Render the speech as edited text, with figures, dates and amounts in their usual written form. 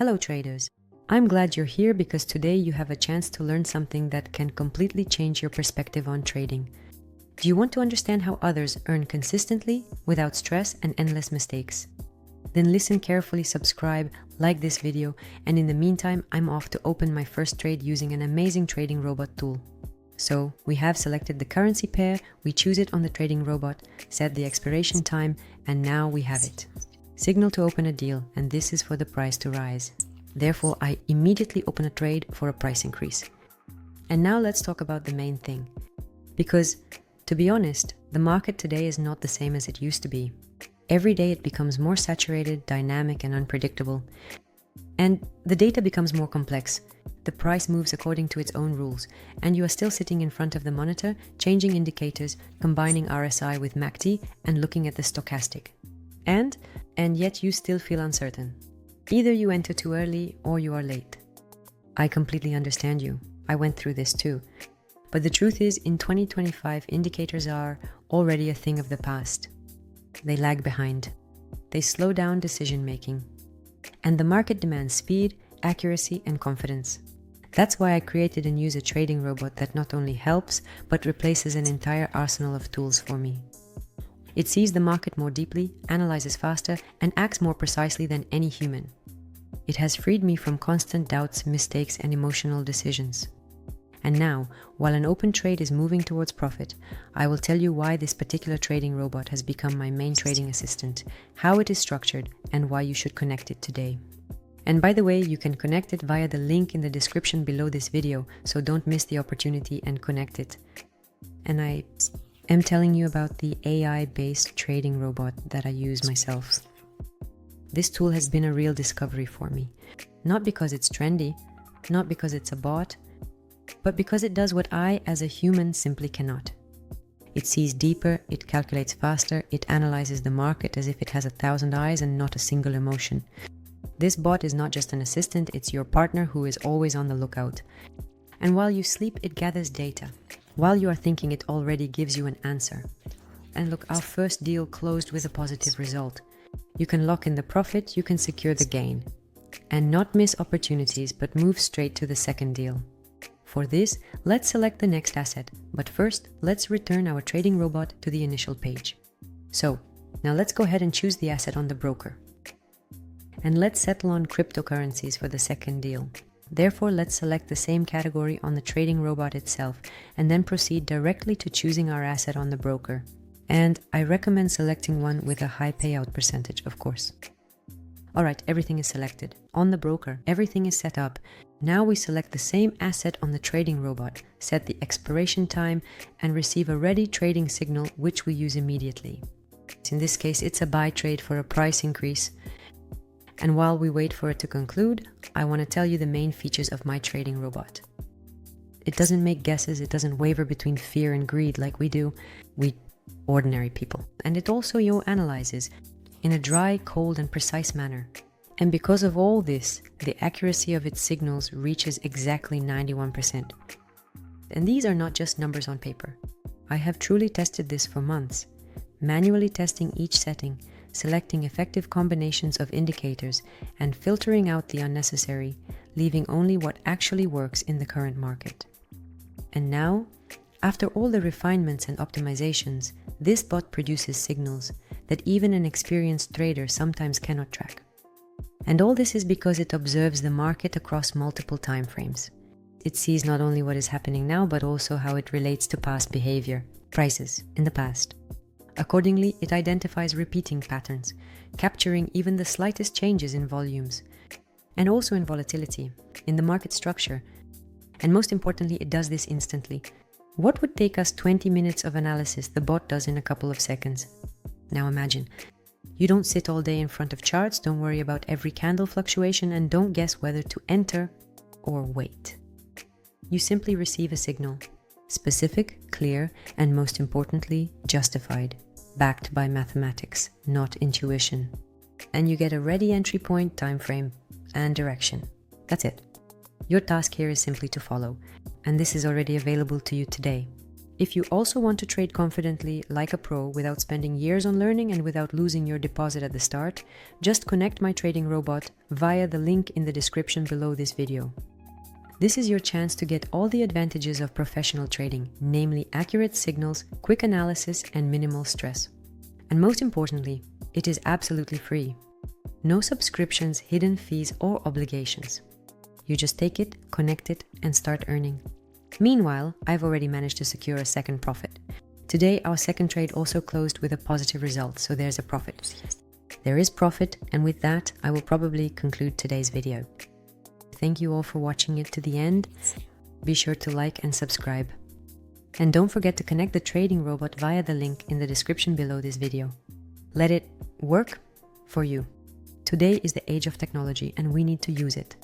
Hello traders, I'm glad you're here because today you have a chance to learn something that can completely change your perspective on trading. Do you want to understand how others earn consistently without stress and endless mistakes? Then listen carefully, subscribe, like this video, and in the meantime, I'm off to open my first trade using an amazing trading robot tool. So we have selected the currency pair, we choose it on the trading robot, set the expiration time, and now we have it. Signal to open a deal, and this is for the price to rise. Therefore, I immediately open a trade for a price increase. And now let's talk about the main thing. Because, to be honest, the market today is not the same as it used to be. Every day it becomes more saturated, dynamic, and unpredictable. And the data becomes more complex. The price moves according to its own rules, and you are still sitting in front of the monitor, changing indicators, combining RSI with MACD, and looking at the stochastic. And yet you still feel uncertain. Either you enter too early or you are late. I completely understand you. I went through this too. But the truth is, in 2025, indicators are already a thing of the past. They lag behind. They slow down decision making. And the market demands speed, accuracy, and confidence. That's why I created and use a trading robot that not only helps, but replaces an entire arsenal of tools for me. It sees the market more deeply, analyzes faster, and acts more precisely than any human. It has freed me from constant doubts, mistakes, and emotional decisions. And now, while an open trade is moving towards profit, I will tell you why this particular trading robot has become my main trading assistant, how it is structured, and why you should connect it today. And by the way, you can connect it via the link in the description below this video, so don't miss the opportunity and connect it. And I am telling you about the AI-based trading robot that I use myself. This tool has been a real discovery for me. Not because it's trendy, not because it's a bot, but because it does what I, as a human, simply cannot. It sees deeper, it calculates faster, it analyzes the market as if it has 1,000 eyes and not a single emotion. This bot is not just an assistant, it's your partner who is always on the lookout. And while you sleep, it gathers data. While you are thinking, it already gives you an answer. And look, our first deal closed with a positive result. You can lock in the profit, you can secure the gain. And not miss opportunities, but move straight to the second deal. For this, let's select the next asset, but first, let's return our trading robot to the initial page. So, now let's go ahead and choose the asset on the broker. And let's settle on cryptocurrencies for the second deal. Therefore, let's select the same category on the trading robot itself, and then proceed directly to choosing our asset on the broker. And I recommend selecting one with a high payout percentage, of course. Alright, everything is selected. On the broker, everything is set up. Now we select the same asset on the trading robot, set the expiration time, and receive a ready trading signal which we use immediately. In this case, it's a buy trade for a price increase. And while we wait for it to conclude, I want to tell you the main features of my trading robot. It doesn't make guesses, it doesn't waver between fear and greed like we do, we ordinary people. And it also analyzes in a dry, cold, and precise manner. And because of all this, the accuracy of its signals reaches exactly 91%. And these are not just numbers on paper. I have truly tested this for months, manually testing each setting, selecting effective combinations of indicators, and filtering out the unnecessary, leaving only what actually works in the current market. And now, after all the refinements and optimizations, this bot produces signals that even an experienced trader sometimes cannot track. And all this is because it observes the market across multiple time frames. It sees not only what is happening now, but also how it relates to past behavior, prices in the past. Accordingly, it identifies repeating patterns, capturing even the slightest changes in volumes, and also in volatility, in the market structure. And most importantly, it does this instantly. What would take us 20 minutes of analysis, the bot does in a couple of seconds. Now imagine, you don't sit all day in front of charts, don't worry about every candle fluctuation, and don't guess whether to enter or wait. You simply receive a signal. Specific, clear, and most importantly, justified, backed by mathematics, not intuition. And you get a ready entry point, time frame, and direction. That's it. Your task here is simply to follow, and this is already available to you today. If you also want to trade confidently like a pro without spending years on learning and without losing your deposit at the start, just connect my trading robot via the link in the description below this video. This is your chance to get all the advantages of professional trading, namely accurate signals, quick analysis, and minimal stress. And most importantly, it is absolutely free. No subscriptions, hidden fees, or obligations. You just take it, connect it, and start earning. Meanwhile, I've already managed to secure a second profit. Today, our second trade also closed with a positive result, so there's a profit. There is profit, and with that, I will probably conclude today's video. Thank you all for watching it to the end. Be sure to like and subscribe. And don't forget to connect the trading robot via the link in the description below this video. Let it work for you. Today is the age of technology, and we need to use it.